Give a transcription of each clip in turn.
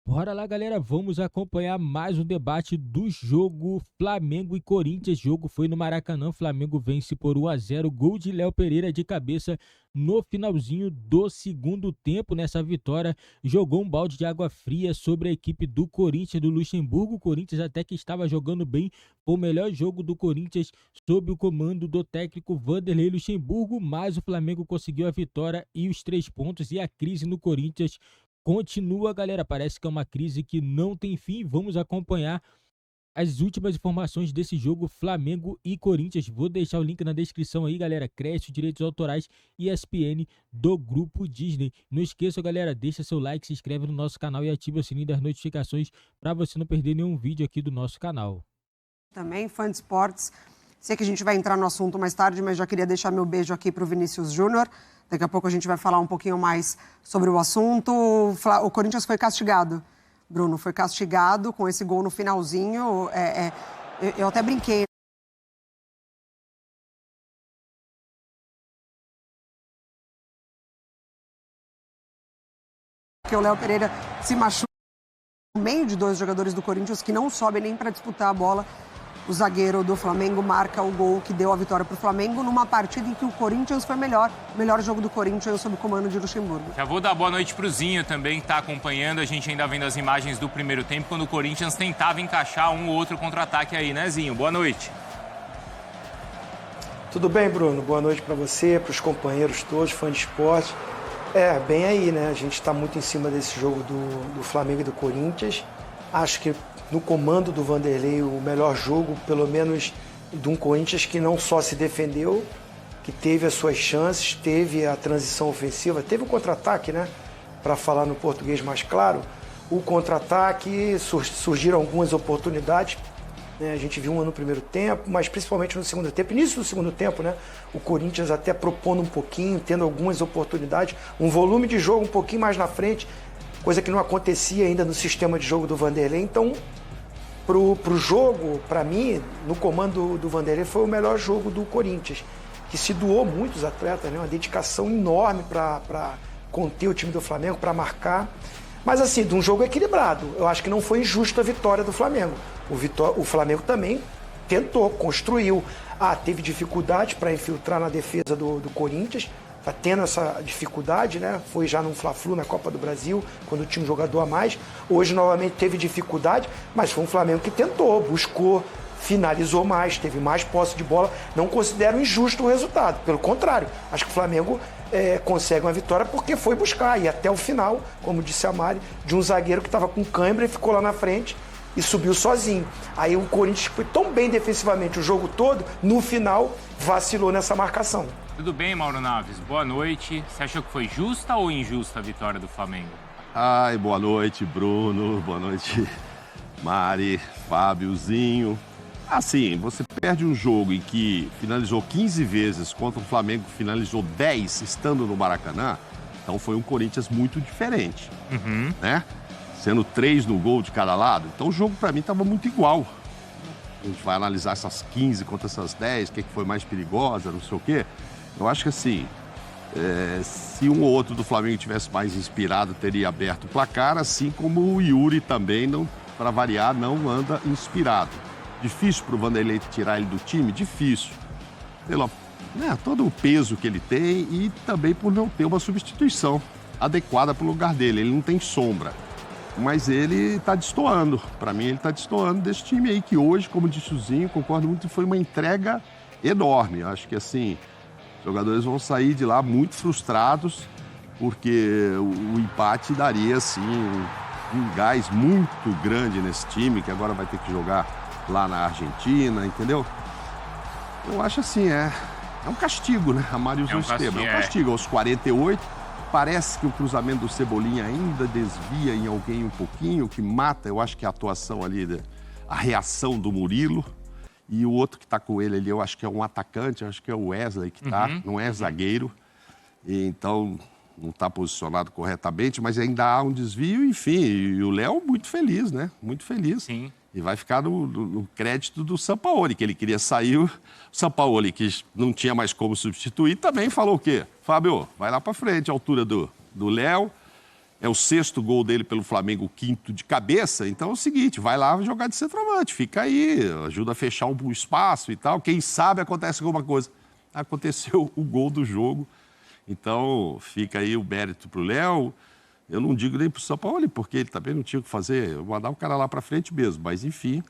Bora lá, galera, vamos acompanhar mais um debate do jogo Flamengo e Corinthians. O jogo foi no Maracanã, Flamengo vence por 1-0, gol de Léo Pereira de cabeça no finalzinho do segundo tempo. Nessa vitória, jogou um balde de água fria sobre a equipe do Corinthians do Luxemburgo. O Corinthians até que estava jogando bem, foi o melhor jogo do Corinthians sob o comando do técnico Vanderlei Luxemburgo, mas o Flamengo conseguiu a vitória e os 3 pontos, e a crise no Corinthians continua, galera. Parece que é uma crise que não tem fim. Vamos acompanhar as últimas informações desse jogo Flamengo e Corinthians. Vou deixar o link na descrição aí, galera. Crédito, direitos autorais e ESPN do Grupo Disney. Não esqueça, galera, deixa seu like, se inscreve no nosso canal e ativa o sininho das notificações para você não perder nenhum vídeo aqui do nosso canal. Também, fã de esportes. Sei que a gente vai entrar no assunto mais tarde, mas já queria deixar meu beijo aqui para o Vinícius Júnior. Daqui a pouco a gente vai falar um pouquinho mais sobre o assunto. O Corinthians foi castigado, Bruno, foi castigado com esse gol no finalzinho. Eu até brinquei. Que o Léo Pereira se machuca no meio de dois jogadores do Corinthians que não sobem nem para disputar a bola. O zagueiro do Flamengo marca o gol que deu a vitória para o Flamengo numa partida em que o Corinthians foi melhor. O melhor jogo do Corinthians sob o comando de Luxemburgo. Já vou dar boa noite para o Zinho também, que está acompanhando. A gente ainda vendo as imagens do primeiro tempo, quando o Corinthians tentava encaixar um ou outro contra-ataque aí, né, Zinho? Boa noite. Tudo bem, Bruno? Boa noite para você, para os companheiros todos, fãs de esporte. Bem aí, né? A gente está muito em cima desse jogo do Flamengo e do Corinthians. Acho que no comando do Vanderlei, o melhor jogo, pelo menos de um Corinthians que não só se defendeu, que teve as suas chances, teve a transição ofensiva, teve o contra-ataque, né? Para falar no português mais claro, o contra-ataque, surgiram algumas oportunidades, né? A gente viu uma no primeiro tempo, mas principalmente no segundo tempo, início do segundo tempo, né? O Corinthians até propondo um pouquinho, tendo algumas oportunidades, um volume de jogo um pouquinho mais na frente, coisa que não acontecia ainda no sistema de jogo do Vanderlei. Então, pro jogo, para mim, no comando do Vanderlei, foi o melhor jogo do Corinthians, que se doou muitos atletas, né? Uma dedicação enorme para conter o time do Flamengo, para marcar. Mas assim, de um jogo equilibrado. Eu acho que não foi injusta a vitória do Flamengo. O Flamengo também tentou, construiu. Teve dificuldade para infiltrar na defesa do Corinthians. Está tendo essa dificuldade, né? Foi já num Fla-Flu na Copa do Brasil, quando tinha um jogador a mais. Hoje, novamente, teve dificuldade, mas foi um Flamengo que tentou, buscou, finalizou mais, teve mais posse de bola. Não considero injusto o resultado. Pelo contrário, acho que o Flamengo consegue uma vitória porque foi buscar. E até o final, como disse a Mari, de um zagueiro que estava com cãibra e ficou lá na frente e subiu sozinho. Aí o Corinthians foi tão bem defensivamente o jogo todo, no final vacilou nessa marcação. Tudo bem, Mauro Naves? Boa noite. Você achou que foi justa ou injusta a vitória do Flamengo? Boa noite, Bruno. Boa noite, Mari, Fábiozinho. Assim, você perde um jogo em que finalizou 15 vezes contra o Flamengo, finalizou 10 estando no Maracanã. Então foi um Corinthians muito diferente, né? Sendo 3 no gol de cada lado. Então o jogo, para mim, estava muito igual. A gente vai analisar essas 15 contra essas 10, o que foi mais perigosa, não sei o quê. Eu acho que assim, se um ou outro do Flamengo tivesse mais inspirado, teria aberto o placar, assim como o Yuri também, para variar, não anda inspirado. Difícil para o Vanderlei tirar ele do time? Difícil. Todo o peso que ele tem e também por não ter uma substituição adequada para o lugar dele. Ele não tem sombra. Mas ele está destoando. Para mim, ele está destoando desse time aí, que hoje, como disse o Zinho, concordo muito, foi uma entrega enorme. Acho que assim, os jogadores vão sair de lá muito frustrados, porque o empate daria, assim, um gás muito grande nesse time, que agora vai ter que jogar lá na Argentina, entendeu? Eu acho assim, é um castigo, né? A Mari usou esse termo. É um castigo. Aos 48, parece que o cruzamento do Cebolinha ainda desvia em alguém um pouquinho, que mata, eu acho que a atuação ali, a reação do Murilo. E o outro que está com ele ali, eu acho que é um atacante, eu acho que é o Wesley que está, não é zagueiro. E então, não está posicionado corretamente, mas ainda há um desvio, enfim. E o Léo muito feliz, né? Muito feliz. Sim. E vai ficar no crédito do Sampaoli, que ele queria sair. O Sampaoli, que não tinha mais como substituir, também falou o quê? Fábio, vai lá para frente, a altura do Léo. É o 6º gol dele pelo Flamengo, o 5º de cabeça. Então é o seguinte, vai lá jogar de centroavante, fica aí, ajuda a fechar um espaço e tal. Quem sabe acontece alguma coisa. Aconteceu o gol do jogo. Então fica aí o mérito para o Léo. Eu não digo nem para o São Paulo, porque ele também não tinha o que fazer. Eu mandar o cara lá para frente mesmo. Mas enfim,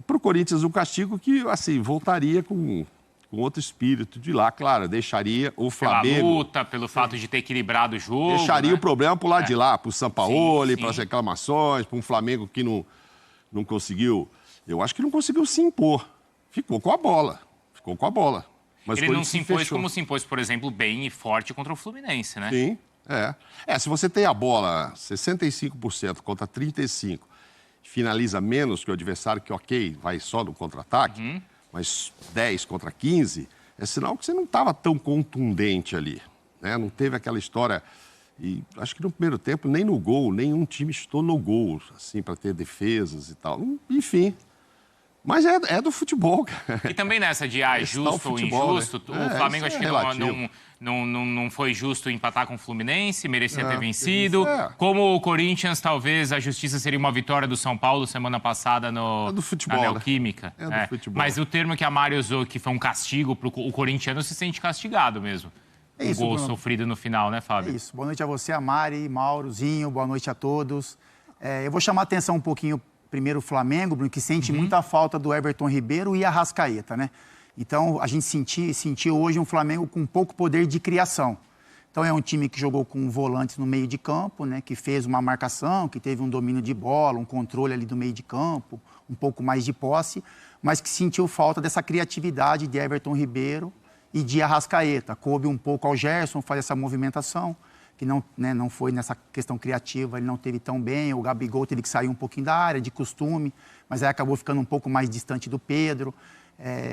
para o Corinthians um castigo que, assim, voltaria com outro espírito de lá, claro, deixaria o Flamengo... Pela luta, pelo fato de ter equilibrado o jogo, deixaria, né, o problema para o lado de lá, para o Sampaoli, para as sim. reclamações, para um Flamengo que não conseguiu... Eu acho que não conseguiu se impor. Ficou com a bola. Mas ele não se impôs como se impôs, por exemplo, bem e forte contra o Fluminense, né? Sim, se você tem a bola 65% contra 35%, finaliza menos que o adversário, que ok, vai só no contra-ataque, mas 10 contra 15, é sinal que você não estava tão contundente ali, né? Não teve aquela história... E acho que no primeiro tempo, nem no gol, nenhum time estou no gol, assim, para ter defesas e tal. Enfim... Mas é do futebol, cara. E também nessa de justo ou injusto, né? O Flamengo acho que não foi justo empatar com o Fluminense, merecia ter vencido. Como o Corinthians, talvez a justiça seria uma vitória do São Paulo semana passada na Neoquímica. Do futebol. Mas o termo que a Mari usou, que foi um castigo para o corintiano, se sente castigado mesmo. O gol sofrido no final, né, Fábio? É isso. Boa noite a você, a Mari, Maurozinho, boa noite a todos. Eu vou chamar a atenção um pouquinho... Primeiro o Flamengo, Bruno, que sente muita falta do Everton Ribeiro e Arrascaeta, né? Então, a gente sentiu hoje um Flamengo com pouco poder de criação. Então, é um time que jogou com volantes no meio de campo, né? Que fez uma marcação, que teve um domínio de bola, um controle ali do meio de campo, um pouco mais de posse, mas que sentiu falta dessa criatividade de Everton Ribeiro e de Arrascaeta. Coube um pouco ao Gerson fazer essa movimentação, que não foi nessa questão criativa, ele não teve tão bem, o Gabigol teve que sair um pouquinho da área, de costume, mas aí acabou ficando um pouco mais distante do Pedro.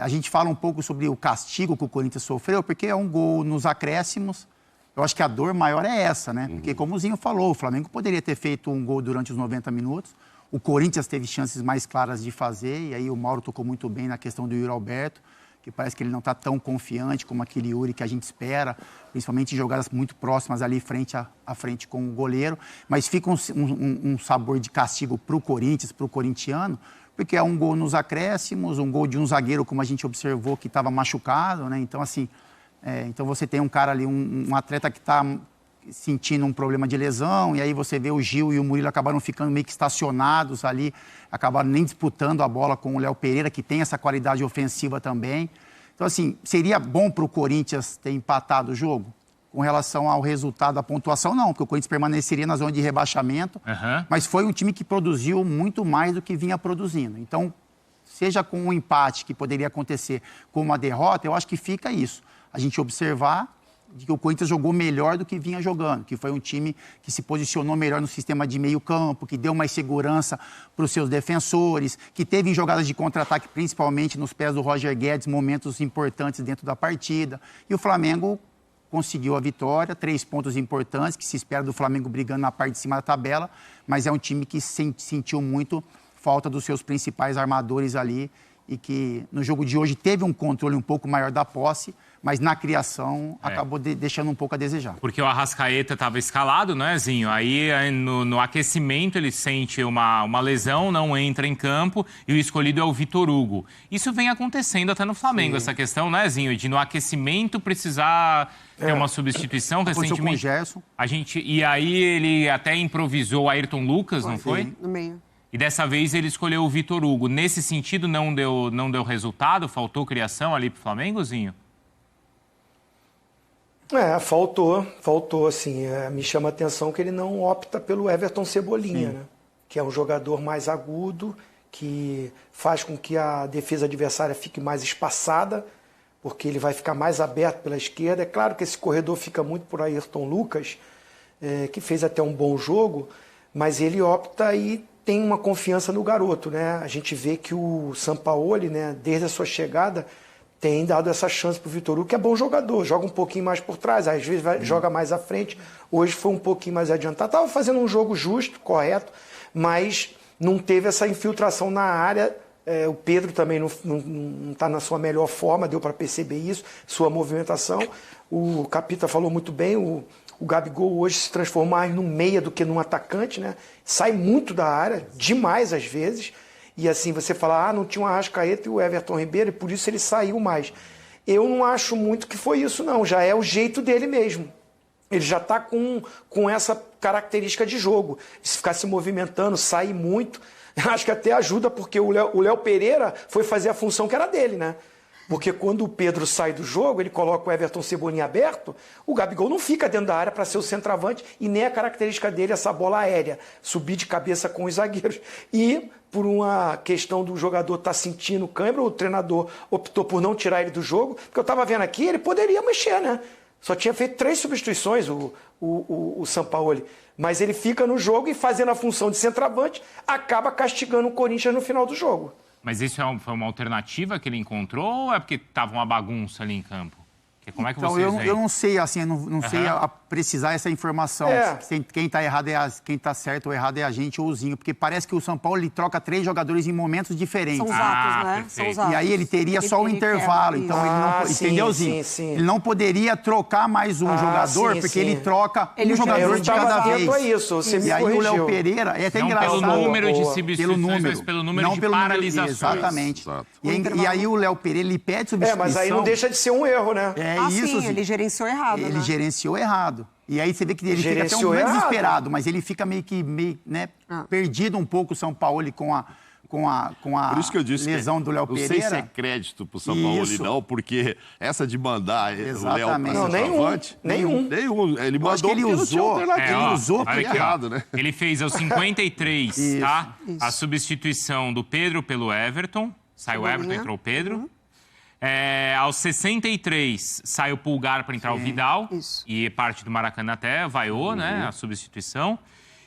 A gente fala um pouco sobre o castigo que o Corinthians sofreu, porque é um gol nos acréscimos. Eu acho que a dor maior é essa, né? Porque, como o Zinho falou, o Flamengo poderia ter feito um gol durante os 90 minutos, o Corinthians teve chances mais claras de fazer, e aí o Mauro tocou muito bem na questão do Yuri Alberto, que parece que ele não está tão confiante como aquele Yuri que a gente espera, principalmente em jogadas muito próximas ali frente a frente com o goleiro. Mas fica um sabor de castigo para o Corinthians, para o corintiano, porque é um gol nos acréscimos, um gol de um zagueiro, como a gente observou, que estava machucado, né? Então, assim, então você tem um cara ali, um atleta que está sentindo um problema de lesão, e aí você vê o Gil e o Murilo acabaram ficando meio que estacionados ali, acabaram nem disputando a bola com o Léo Pereira, que tem essa qualidade ofensiva também. Então, assim, seria bom para o Corinthians ter empatado o jogo? Com relação ao resultado da pontuação, não, porque o Corinthians permaneceria na zona de rebaixamento, mas foi um time que produziu muito mais do que vinha produzindo. Então, seja com um empate que poderia acontecer com uma derrota, eu acho que fica isso. A gente observar de que o Corinthians jogou melhor do que vinha jogando, que foi um time que se posicionou melhor no sistema de meio campo, que deu mais segurança para os seus defensores, que teve em jogadas de contra-ataque, principalmente nos pés do Roger Guedes, momentos importantes dentro da partida. E o Flamengo conseguiu a vitória, 3 pontos importantes, que se espera do Flamengo brigando na parte de cima da tabela, mas é um time que sentiu muito falta dos seus principais armadores ali e que no jogo de hoje teve um controle um pouco maior da posse, mas na criação acabou deixando um pouco a desejar. Porque o Arrascaeta estava escalado, né, Zinho? Aí no aquecimento ele sente uma lesão, não entra em campo e o escolhido é o Vitor Hugo. Isso vem acontecendo até no Flamengo, essa questão, né, Zinho? De no aquecimento precisar ter uma substituição recentemente. Com o Gerson. E aí ele até improvisou o Ayrton Lucas, não foi? No meio. E dessa vez ele escolheu o Vitor Hugo. Nesse sentido não deu resultado? Faltou criação ali pro Flamengo, Zinho? Faltou, assim, me chama a atenção que ele não opta pelo Everton Cebolinha, né? Que é um jogador mais agudo, que faz com que a defesa adversária fique mais espaçada, porque ele vai ficar mais aberto pela esquerda. É claro que esse corredor fica muito por Ayrton Lucas, que fez até um bom jogo, mas ele opta e tem uma confiança no garoto, né? A gente vê que o Sampaoli, né, desde a sua chegada, tem dado essa chance para o Vitor Hugo, que é bom jogador, joga um pouquinho mais por trás, às vezes joga mais à frente, hoje foi um pouquinho mais adiantado. Estava fazendo um jogo justo, correto, mas não teve essa infiltração na área. O Pedro também não está na sua melhor forma, deu para perceber isso, sua movimentação. O Capita falou muito bem, o O Gabigol hoje se transformou mais num meia do que num atacante, né? Sai muito da área, demais às vezes. E assim, você fala, não tinha o Arrascaeta e o Everton Ribeiro, e por isso ele saiu mais. Eu não acho muito que foi isso, não. Já é o jeito dele mesmo. Ele já está com essa característica de jogo. De ficar se movimentando, sair muito. Acho que até ajuda, porque o Léo Pereira foi fazer a função que era dele, né? Porque quando o Pedro sai do jogo, ele coloca o Everton Cebolinha aberto, o Gabigol não fica dentro da área para ser o centroavante e nem a característica dele, essa bola aérea, subir de cabeça com os zagueiros. E, por uma questão do jogador estar sentindo câimbra, o treinador optou por não tirar ele do jogo, porque eu estava vendo aqui, ele poderia mexer, né? Só tinha feito 3 substituições o Sampaoli. Mas ele fica no jogo e fazendo a função de centroavante, acaba castigando o Corinthians no final do jogo. Mas isso foi uma alternativa que ele encontrou ou é porque estava uma bagunça ali em campo? Como é que então, vocês veem? eu não sei, assim, não sei precisar essa informação. Quem está errado quem está certo ou errado é a gente ou o Zinho, porque parece que o São Paulo ele troca 3 jogadores em momentos diferentes. São os atos, né? São os atos. E aí ele teria só o intervalo, então ele não, entendeu, Zinho? Sim. Ele não poderia trocar mais um jogador, porque ele troca um jogador de cada vez. Isso, você me e aí o Léo Pereira, é até não engraçado. Pelo número de substituições, mas pelo número de paralisações. Exatamente. E aí o Léo Pereira, ele pede substituição. Mas aí não deixa de ser um erro, né? Isso, sim, ele gerenciou errado, Ele né? gerenciou errado. E aí você vê que ele fica até um pouco desesperado, mas ele fica meio perdido um pouco o São Paulo com a Por isso que eu disse lesão do Léo Pereira. Não sei se é crédito pro São Paulo não, porque essa de mandar o Léo para nenhum. Ele mandou ele usou aqui, errado, né? Ele fez aos 53, tá? A substituição do Pedro pelo Everton. Saiu o Everton, entrou o Pedro. Aos 63, sai o Pulgar para entrar o Vidal. Isso. E parte do Maracanã até vaiou, né? A substituição.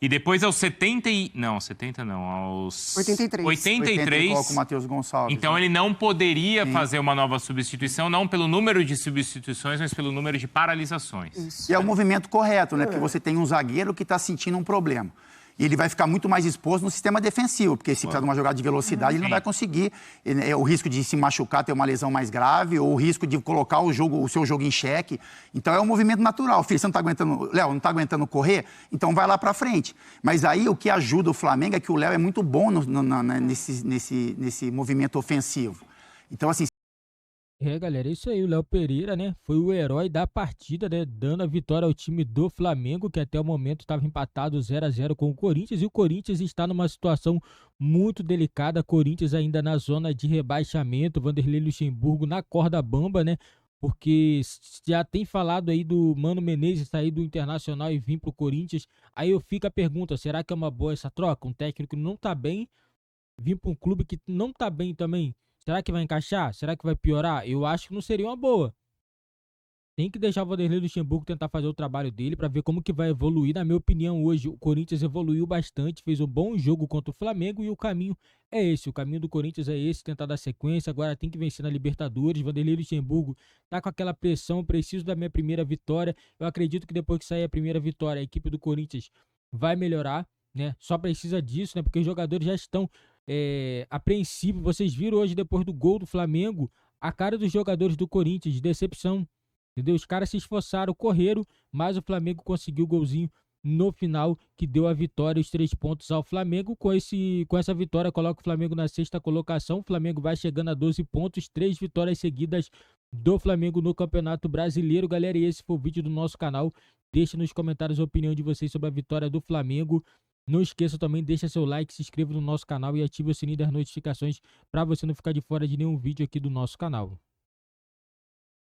E depois aos 70 não, 70 não, aos 83 coloca o Matheus Gonçalves. Então ele não poderia fazer uma nova substituição, não pelo número de substituições, mas pelo número de paralisações. Isso. E é o movimento correto, né? Porque você tem um zagueiro que está sentindo um problema. E ele vai ficar muito mais exposto no sistema defensivo, porque se precisar de uma jogada de velocidade, ele não vai conseguir. O risco de se machucar, ter uma lesão mais grave, ou o risco de colocar o seu jogo em xeque. Então é um movimento natural. Filho, você não está aguentando, Léo, não está aguentando correr? Então vai lá para frente. Mas aí o que ajuda o Flamengo é que o Léo é muito bom nesse movimento ofensivo. Então, assim. Galera, é isso aí, o Léo Pereira, né, foi o herói da partida, né, dando a vitória ao time do Flamengo, que até o momento estava empatado 0-0 com o Corinthians, e o Corinthians está numa situação muito delicada, Corinthians ainda na zona de rebaixamento, Vanderlei Luxemburgo na corda bamba, né, porque já tem falado aí do Mano Menezes sair do Internacional e vir pro Corinthians, aí eu fico a pergunta, será que é uma boa essa troca? Um técnico que não tá bem, vir para um clube que não tá bem também, será que vai encaixar? Será que vai piorar? Eu acho que não seria uma boa. Tem que deixar o Vanderlei Luxemburgo tentar fazer o trabalho dele para ver como que vai evoluir. Na minha opinião, hoje o Corinthians evoluiu bastante, fez um bom jogo contra o Flamengo e o caminho é esse. O caminho do Corinthians é esse, tentar dar sequência. Agora tem que vencer na Libertadores. Vanderlei Luxemburgo tá com aquela pressão, preciso da minha primeira vitória. Eu acredito que depois que sair a primeira vitória, a equipe do Corinthians vai melhorar, né? Só precisa disso, né? Porque os jogadores já estão apreensivos. Vocês viram hoje, depois do gol do Flamengo, a cara dos jogadores do Corinthians, de decepção. Entendeu? Os caras se esforçaram, correram, mas o Flamengo conseguiu o golzinho no final, que deu a vitória, os 3 pontos ao Flamengo. Com essa vitória, coloca o Flamengo na 6ª colocação. O Flamengo vai chegando a 12 pontos, 3 vitórias seguidas do Flamengo no Campeonato Brasileiro. Galera, e esse foi o vídeo do nosso canal. Deixe nos comentários a opinião de vocês sobre a vitória do Flamengo. Não esqueça também, deixa seu like, se inscreva no nosso canal e ative o sininho das notificações para você não ficar de fora de nenhum vídeo aqui do nosso canal.